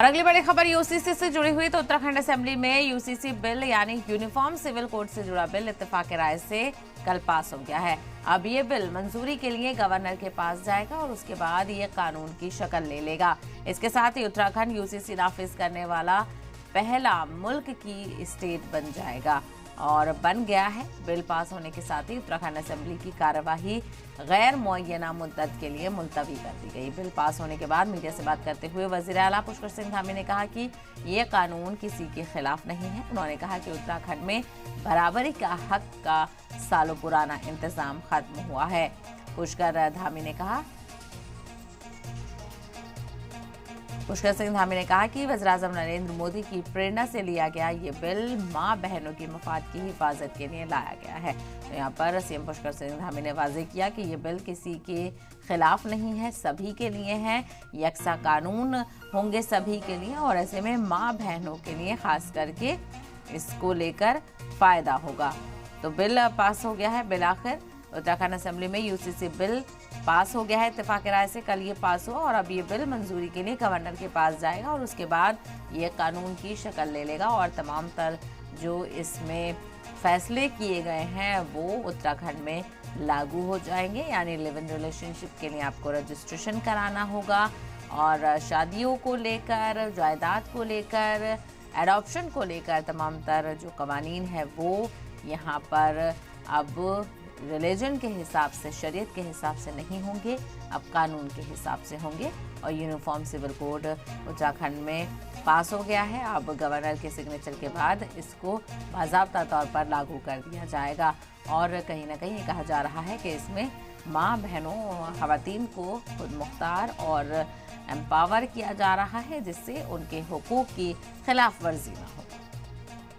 और अगली बड़ी खबर यूसीसी से जुड़ी हुई तो उत्तराखंड असेंबली में यूसीसी बिल यानी यूनिफॉर्म सिविल कोड से जुड़ा बिल इत्तेफाक राय से कल पास हो गया है। अब ये बिल मंजूरी के लिए गवर्नर के पास जाएगा और उसके बाद ये कानून की शक्ल ले लेगा। इसके साथ ही उत्तराखंड यूसीसी नाफिज करने वाला पहला मुल्क की स्टेट बन जाएगा और बन गया है। बिल पास होने के साथ ही उत्तराखंड असेंबली की कार्यवाही गैर मुअय्यना मुद्दत के लिए मुलतवी कर दी गई। बिल पास होने के बाद मीडिया से बात करते हुए वज़ीर आला पुष्कर सिंह धामी ने कहा कि ये कानून किसी के खिलाफ नहीं है। उन्होंने कहा कि उत्तराखंड में बराबरी का हक का सालों पुराना इंतजाम खत्म हुआ है। पुष्कर सिंह धामी ने कहा कि वज़ीर-ए-आज़म नरेंद्र मोदी की प्रेरणा से लिया गया ये बिल माँ बहनों की मफाद की हिफाजत के लिए लाया गया है। तो यहाँ पर सीएम पुष्कर सिंह धामी ने वाज़ेह किया कि ये बिल किसी के खिलाफ नहीं है, सभी के लिए है। यकसा कानून होंगे सभी के लिए और ऐसे में माँ बहनों के लिए खास करके इसको लेकर फायदा होगा। तो बिल पास हो गया है। बिल आखिर उत्तराखंड असेंबली में यूसीसी बिल पास हो गया है इत्तेफाक राय से। कल ये पास हुआ और अब ये बिल मंजूरी के लिए गवर्नर के पास जाएगा और उसके बाद ये कानून की शक्ल ले लेगा और तमाम तर जो इसमें फैसले किए गए हैं वो उत्तराखंड में लागू हो जाएंगे। यानी लिव इन रिलेशनशिप के लिए आपको रजिस्ट्रेशन कराना होगा और शादियों को लेकर, जायदाद को लेकर, एडॉप्शन को लेकर तमाम तर जो कवानीन है वो यहाँ पर अब रिलीजन के हिसाब से, शरीयत के हिसाब से नहीं होंगे, अब कानून के हिसाब से होंगे। और यूनिफॉर्म सिविल कोड उत्तराखंड में पास हो गया है। अब गवर्नर के सिग्नेचर के बाद इसको बाज़ाब्ता तौर पर लागू कर दिया जाएगा और कहीं ना कहीं कहा जा रहा है कि इसमें माँ बहनों, ख़वातीन को खुद मुख्तार और एम्पावर किया जा रहा है जिससे उनके हुकूक की खिलाफ वर्जी ना हो।